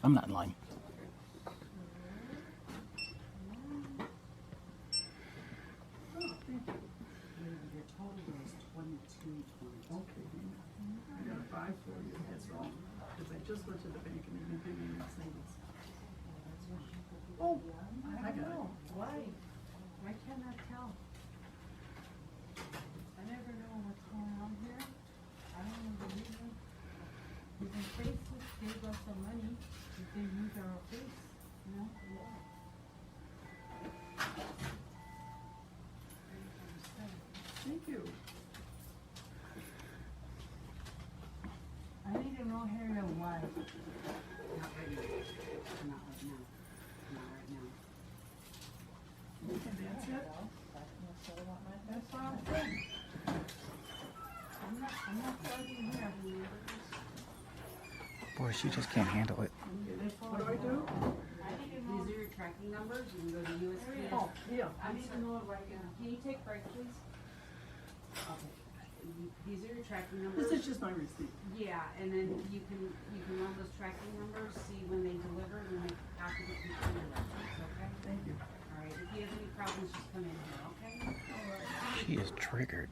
I'm not in line. Just went to the bank and they've been paying me savings. Oh, I know. Why? I cannot tell. I never know what's going on here. I don't know the reason. Because Facebook gave us some money, we can use our face, you know? Thank you. I need to know here why. Not right now. Not right now. Not right now. And that's it? That's all I'm saying. I'm not fighting here. Boy, she just can't handle it. What do I do? These are your tracking numbers. You can go to USPS. Oh, yeah. I need to know it right now. Can you take break, please? Okay. These are your tracking numbers. This is just my receipt. Yeah, and then you can run those tracking numbers, see when they deliver, and make a copy of the computer records, okay? Thank you. All right, if you have any problems, just come in here, okay? All right. She is triggered.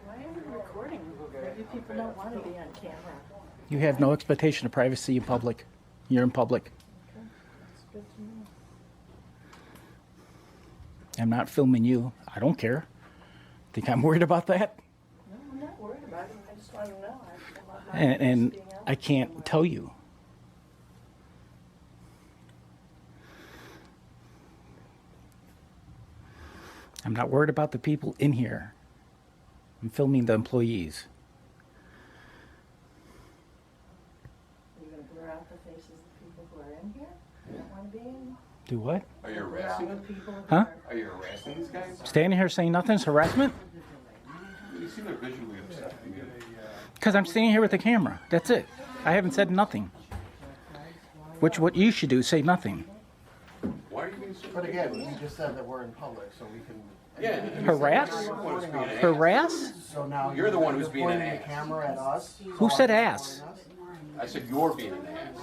Why are we recording? Maybe people don't want to be on camera. You have no expectation of privacy in public. You're in public. Okay, that's good to know. I'm not filming you. I don't care. Think I'm worried about that? No, I'm not worried about it. I just want to know. I want my And being out I can't somewhere. tell you. I'm not worried about the people in here. I'm filming the employees. Are you going to blur out the faces of people who are in here? You don't want to be in? Do what? Are you Blur out harassing the them? people who Huh? are... Are you harassing these guys? Standing here saying nothing's harassment? You seem to visually upset. Because I'm standing here with the camera. That's it. I haven't said nothing. Which what you should do, say nothing. Why are you being so? But again, you just said that we're in public, so we can. Yeah. Harass? You're the one who's being an ass. Harass? So now You're the one who's being an pointing ass. the camera at us. Who said ass? I said you're being an ass.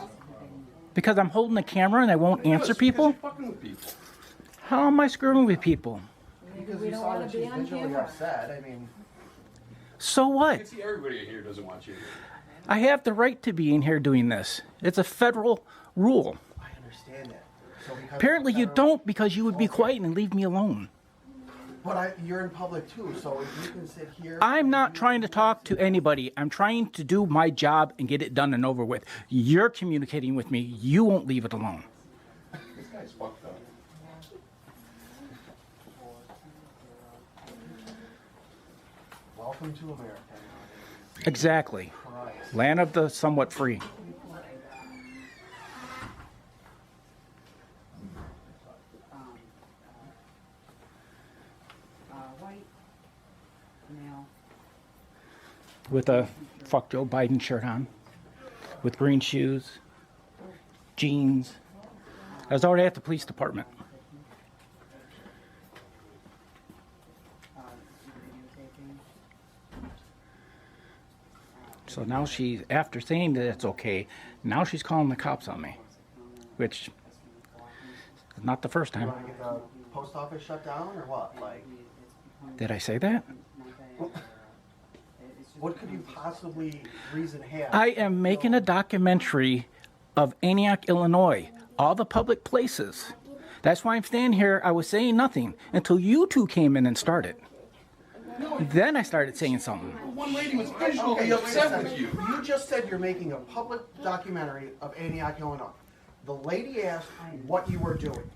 Because I'm holding the camera and I won't answer Because people? you're fucking with people. How am I screwing with people? Because we you don't saw wanna that be she's on visually camera. upset. I mean, So I what? can see everybody in here doesn't want you. I have the right to be in here doing this. It's a federal rule. I understand that. So because Apparently you federal- don't because you would be quiet and leave me alone. But you're in public too, so if you can sit here. I'm not trying to talk to anybody. I'm trying to do my job and get it done and over with. You're communicating with me. You won't leave it alone. This guy's fucked up. Welcome to America. Exactly. Christ. Land of the somewhat free. White, male. With a fuck Joe Biden shirt on. With green shoes. Jeans. I was already at the police department. So now she's, after saying that it's okay, now she's calling the cops on me. Which is not the first You time. want to get the post office shut down or what? Like, Did I say that? what could you possibly reason have? I am making a documentary of Antioch, Illinois. All the public places. That's why I'm standing here. I was saying nothing until you two came in and started. Then I started saying something. One lady was visually Okay, wait a upset second. with you. You just said you're making a public documentary of Antioch, Illinois. The lady asked what you were doing.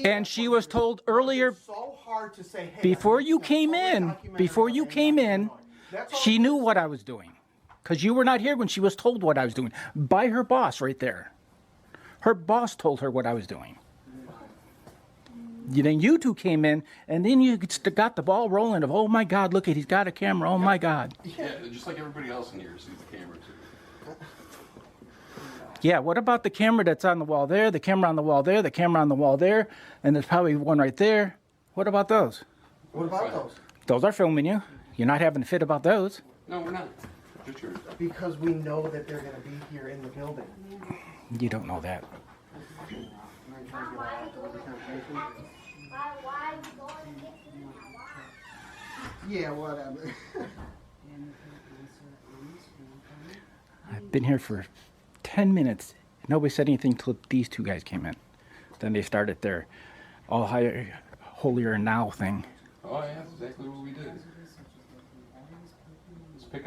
And she was told earlier, So hard to say, hey, before I'm you making a came public in, documentary before of you Antioch, came in, Illinois. That's all she it knew is. what I was doing. Because you were not here when she was told what I was doing. By her boss right there. Her boss told her what I was doing. Then you two came in, and then you got the ball rolling of, oh my God, look at, he's got a camera, oh my God. Yeah, just like everybody else in here sees the camera too. Yeah, what about the camera that's on the wall there, the camera on the wall there, the camera on the wall there, and there's probably one right there. What about those? What about those? Those are filming you. You're not having a fit about those. No, we're not. Just yours. Because we know that they're gonna be here in the building. You don't know that. Yeah, whatever. I've been here for 10 minutes. Nobody said anything till these two guys came in. Then they started their all higher, holier now thing. Oh, yeah, that's exactly what we did. Let's pick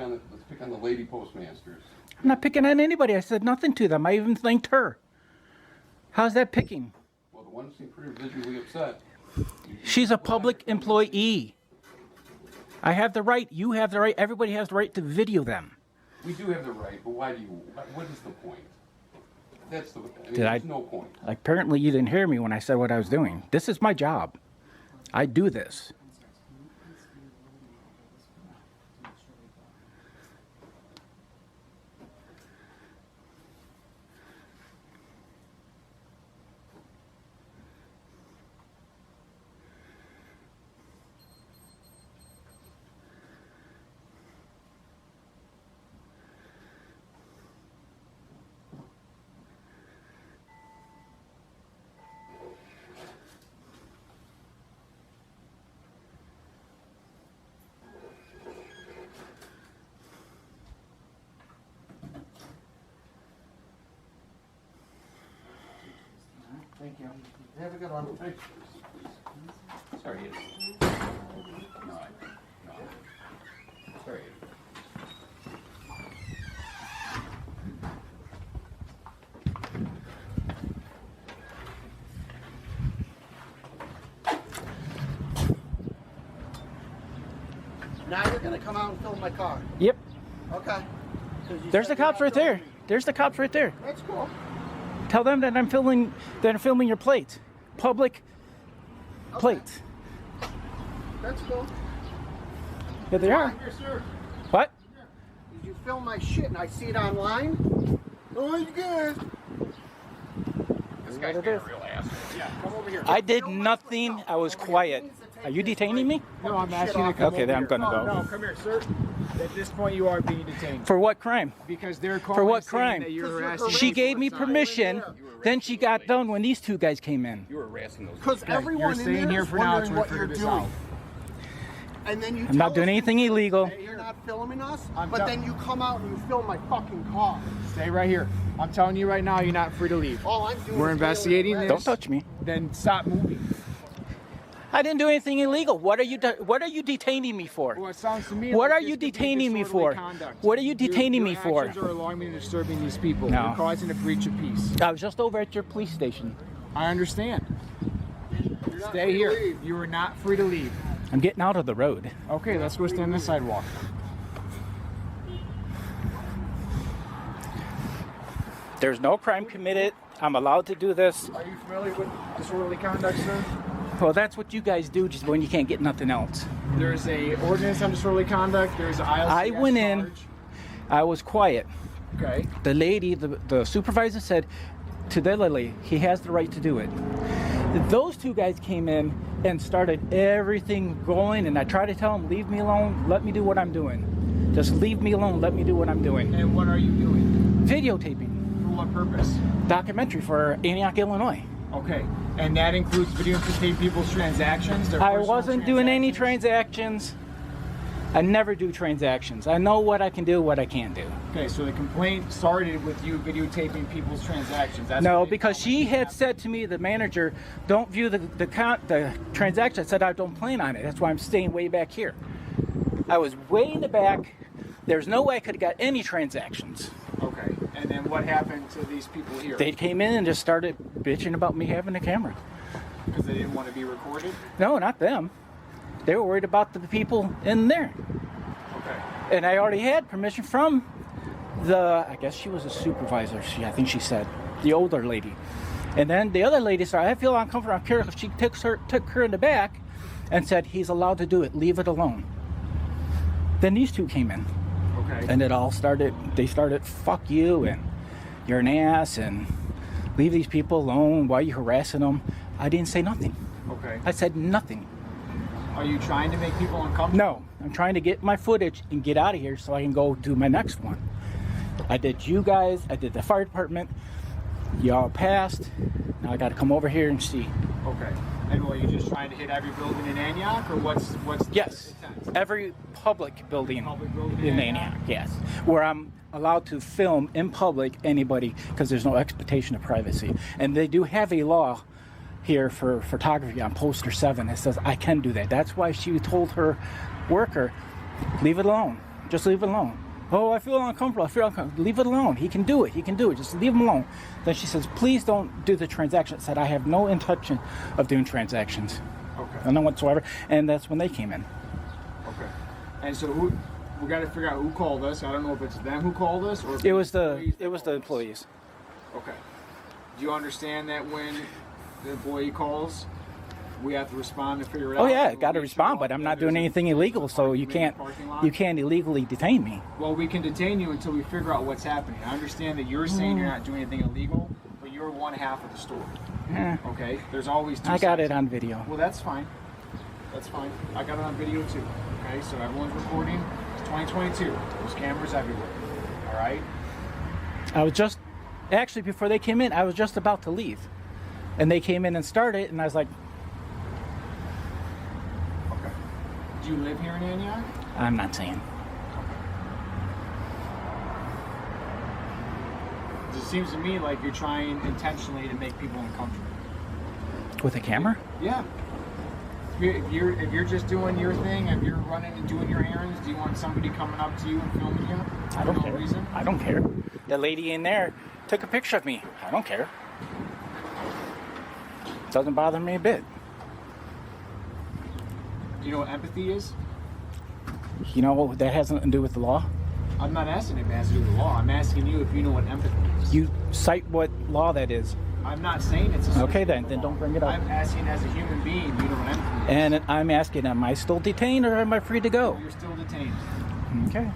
on the lady postmasters. I'm not picking on anybody. I said nothing to them. I even thanked her. How's that picking? Well, the one seemed pretty visually upset. She's a public employee. I have the right. You have the right. Everybody has the right to video them. We do have the right, but why do you? What is the point? That's the. I mean, Did I- there's no point. Apparently, you didn't hear me when I said what I was doing. This is my job. I do this. Thank you. Have a good one. Sorry. No. Sorry. Now you're gonna come out and film my car. Yep. Okay. 'Cause you There's said the cops you're right not there. filming me. There's the cops right there. That's cool. Tell them that I'm filming your plates. Public plates. That's cool. Here they are. Here, sir. What? Did you film my shit and I see it online? Oh, you good. This guy's being a real asshole. Yeah, come over here. I did nothing. I was quiet. Are you detaining me? No, I'm asking you to come Okay, over then I'm here. gonna go. No, come here, sir. At this point, you are being detained For what crime? because they're calling what saying crime? that you're Because you're harassing. She gave me people. permission. Then she got done when these two guys came in. You were harassing those. Because Okay, everyone you're in staying there here is for now wondering to what figure you're this doing. out. And then you I'm not tell doing us anything illegal. that you're not filming us, I'm but tell- then you come out and you film my fucking car. Stay right here. I'm telling you right now, you're not free to leave. All I'm doing We're is investigating dealing Don't with touch me. Then stop moving. I didn't do anything illegal. What are you detaining me for? Well, it sounds to me What like are this you could be detaining me disorderly for? conduct. What are you detaining me Your for? actions are allowing me to disturbing these people. No. You're causing a breach of peace. I was just over at your police station. I understand. You're not Stay free to here. leave. You are not free to leave. I'm getting out of the road. Okay, let's go stand on the sidewalk. There's no crime committed. I'm allowed to do this. Are you familiar with disorderly conduct, sir? Well, that's what you guys do just when you can't get nothing else. There's a ordinance on disorderly conduct. There's an ILCS I went in. charge. I was quiet. Okay. The lady, the supervisor said to the lady, he has the right to do it. Those two guys came in and started everything going, and I tried to tell them, leave me alone, let me do what I'm doing. Just leave me alone, let me do what I'm doing. And what are you doing? Videotaping, For what purpose? documentary for Antioch, Illinois. Okay. And that includes videotaping people's transactions? Their I personal wasn't doing any transactions? transactions. I never do transactions. I know what I can do, what I can't do. Okay, so the complaint started with you videotaping people's transactions. That's No, what they because call she it. had said to me, the manager, don't view the transaction. I said, I don't plan on it. That's why I'm staying way back here. I was way in the back. There's no way I could have got any transactions. Okay. And then what happened to these people here? They came in and just started bitching about me having a camera. Because they didn't want to be recorded? No, not them. They were worried about the people in there. Okay. And I already had permission from I guess she was a supervisor. I think she said. the older lady. And then the other lady said, I feel uncomfortable. I'm curious. She took her in the back and said, he's allowed to do it. Leave it alone. Then these two came in. Okay. And it all started, they started, fuck you, and you're an ass, and leave these people alone. Why are you harassing them? I didn't say nothing. Okay. I said nothing. Are you trying to make people uncomfortable? No, I'm trying to get my footage and get out of here so I can go do my next one. I did you guys, I did the fire department. Y'all passed. Now I got to come over here and see. Okay. And are you just trying to hit every building in Antioch, or what's Yes, the intent? every public building in in Antioch, yes. Where I'm allowed to film in public anybody, because there's no expectation of privacy. And they do have a law here for photography on poster 7 that says I can do that. That's why she told her worker, leave it alone. Just leave it alone. Oh, I feel uncomfortable. I feel uncomfortable. Leave it alone. He can do it. He can do it. Just leave him alone. Then she says, please don't do the transaction. Said, I have no intention of doing transactions. Okay. None whatsoever. And that's when they came in. Okay. And so we got to figure out who called us. I don't know if it's them who called us or if It was the employees that called us. employees. Okay. Do you understand that when the employee calls, we have to respond to figure it out? Oh yeah, We'll got to make respond, sure but I'm that not there's doing a- anything illegal, so you parking in the can't parking lot? you can't illegally detain me. Well, we can detain you until we figure out what's happening. I understand that you're saying you're not doing anything illegal, but you're one half of the story. Eh, Okay? There's always two I got sides. it on video. Well, that's fine. That's fine. I got it on video too. Okay? So everyone's recording. It's 2022. There's cameras everywhere. All right? I was just actually before they came in, I was just about to leave, and they came in and started, and I was like, Okay. Do you live here in Antioch? I'm not saying. It seems to me like you're trying intentionally to make people uncomfortable. With a camera? Yeah. If you're just doing your thing, if you're running and doing your errands, do you want somebody coming up to you and filming you? I don't For care. no reason? I don't care. The lady in there took a picture of me. I don't care. Doesn't bother me a bit. Do you know what empathy is? You know, that has nothing to do with the law. I'm not asking if it has to do with the law. I'm asking you if you know what empathy is. You cite what law that is. I'm not saying it's a Okay, then don't bring it up. I'm asking as a human being, you know what empathy is. And I'm asking, am I still detained or am I free to go? You're still detained. Okay.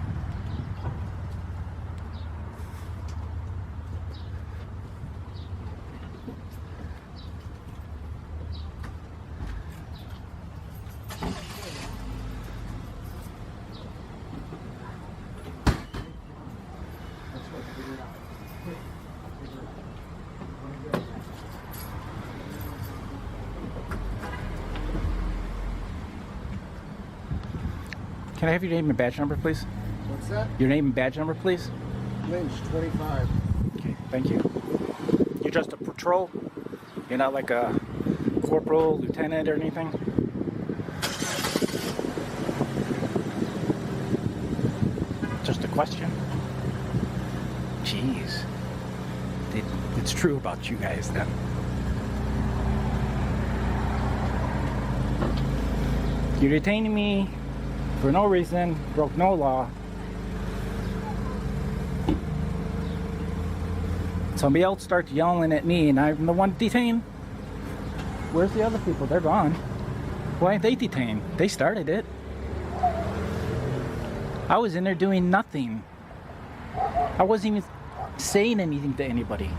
Can I have your name and badge number, please? What's that? Your name and badge number, please? Lynch, 25. Okay, thank you. You're just a patrol? You're not like a corporal, lieutenant, or anything? Just a question. Jeez. It's true about you guys then. You're detaining me for no reason, broke no law. Somebody else starts yelling at me and I'm the one detained. Where's the other people? They're gone. Why aren't they detained? They started it. I was in there doing nothing. I wasn't even saying anything to anybody.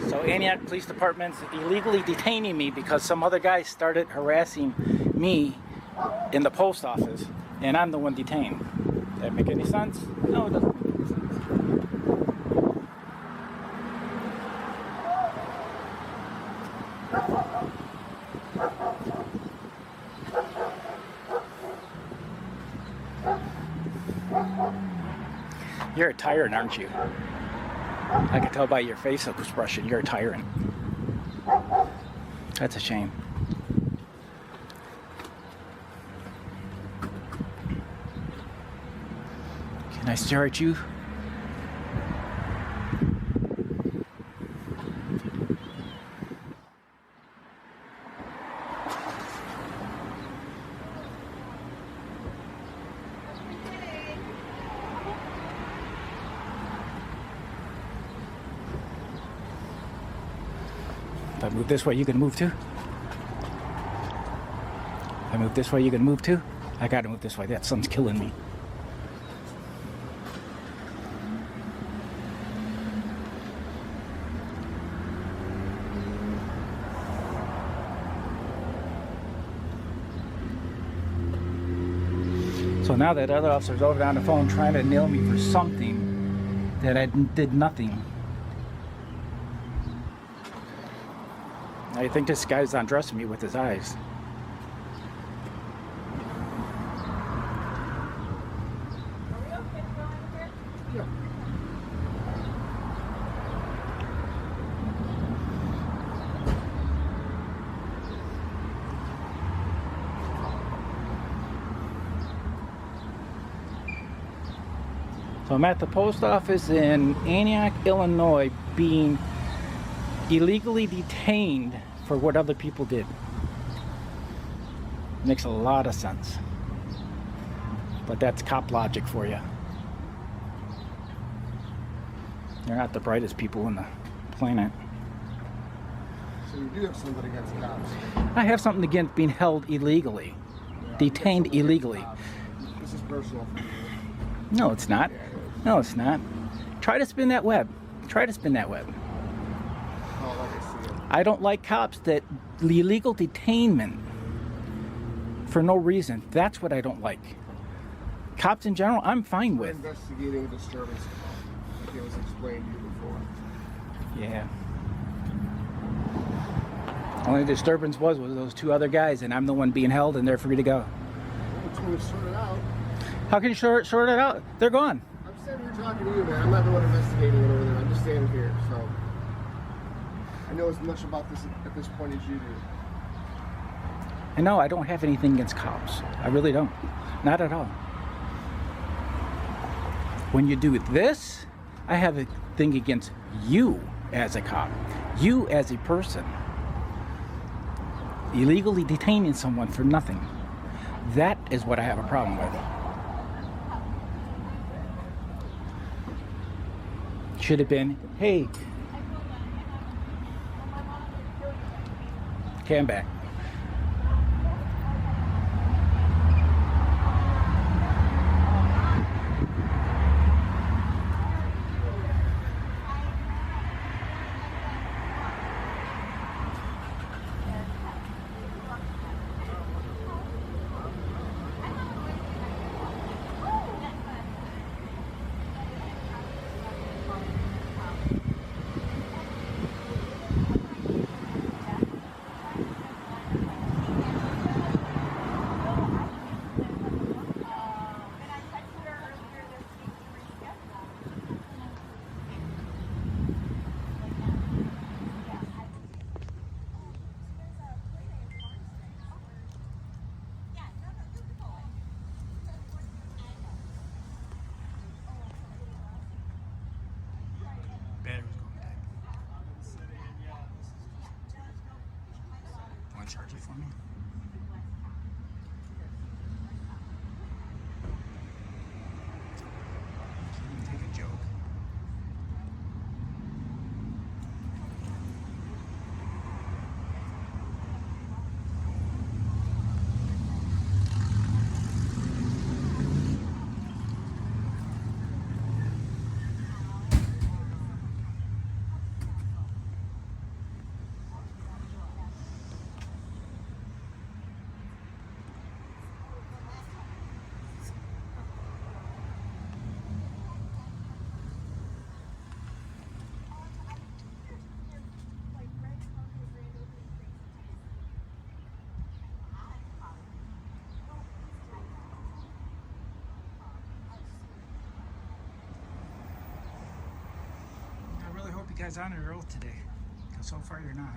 So Antioch Police Department's illegally detaining me because some other guy started harassing me in the post office, and I'm the one detained. Does that make any sense? No, it doesn't make any sense. You're a tyrant, aren't you? I can tell by your facial expression you're a tyrant. That's a shame. Can I stare at you? I move this way, you can move too? I move this way, you can move too? I gotta move this way. That sun's killing me. So now that other officer's over on the phone trying to nail me for something that I did nothing. I think this guy's undressing me with his eyes. So I'm at the post office in Antioch, Illinois, being illegally detained for what other people did. Makes a lot of sense. But that's cop logic for you. They're not the brightest people on the planet. So you do have something against cops. I have something against being held illegally, detained illegally. This is personal for you. No, it's not. No, it's not. Try to spin that web. Try to spin that web. Oh, like I see it. I don't like cops that illegal detainment for no reason. That's what I don't like. Cops in general, I'm fine We're with. investigating a disturbance call, like it was explained to you before. Yeah. Only disturbance was those two other guys, and I'm the one being held, and they're free to go. Until we sort it out. How can you sort it out? They're gone. I'm standing here talking to you, man. I'm not the one investigating it over there. I'm just standing here, so I know as much about this at this point as you do. And no, I don't have anything against cops. I really don't. Not at all. When you do this, I have a thing against you as a cop. You as a person. Illegally detaining someone for nothing. That is what I have a problem with. Should have been, hey. Okay, I'm back. Battery's going dead. Want to charge it for me? Take a joke. I really hope you guys honor your oath today, because so far you're not.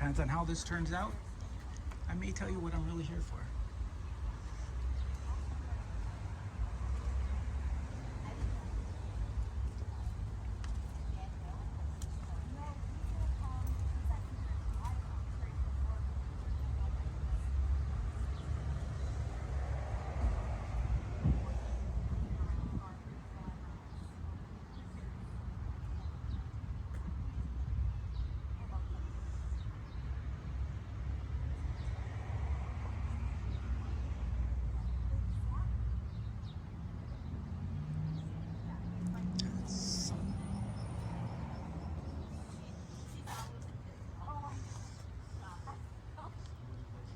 depends on how this turns out. I may tell you what I'm really here for.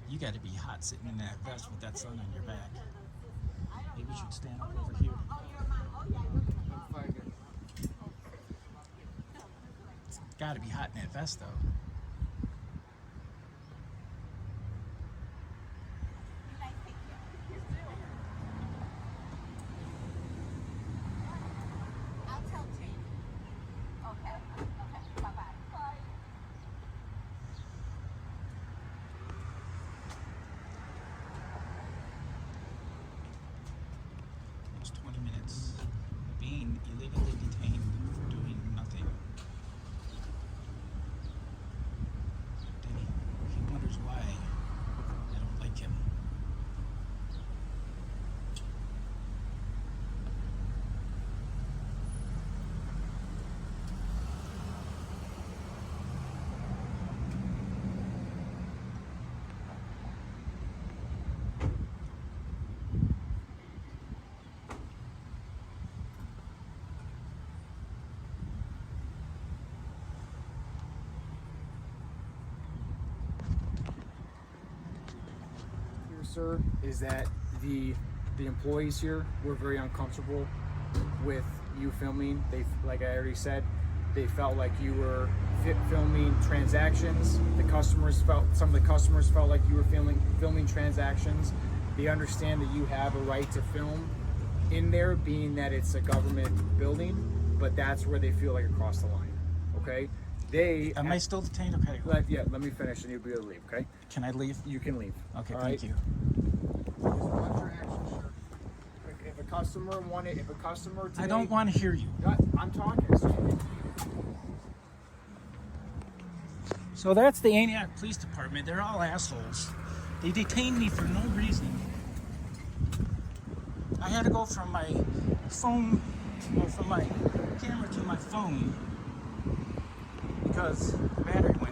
You got to be hot sitting in that vest with that sun on your back. Maybe you should stand up over here. I'm fine here. It's got to be hot in that vest, though. It's 20 minutes being illegally detained for doing nothing. Then he wonders why I don't like him. Here, sir, is that the employees here were very uncomfortable with you filming. They, like I already said, they felt like you were filming transactions. Some of the customers felt like you were filming transactions. They understand that you have a right to film in there, being that it's a government building, but that's where they feel like it crossed the line. Okay? Am I still detained? Okay. Let me finish and you'll be able to leave, okay? Can I leave? You can leave. Okay, all thank right? you. What's your action, sir? If a customer today, I don't want to hear you. I'm talking, sir. So that's the Antioch Police Department. They're all assholes. They detained me for no reason. I had to go from my phone, or from my camera to my phone, because the battery went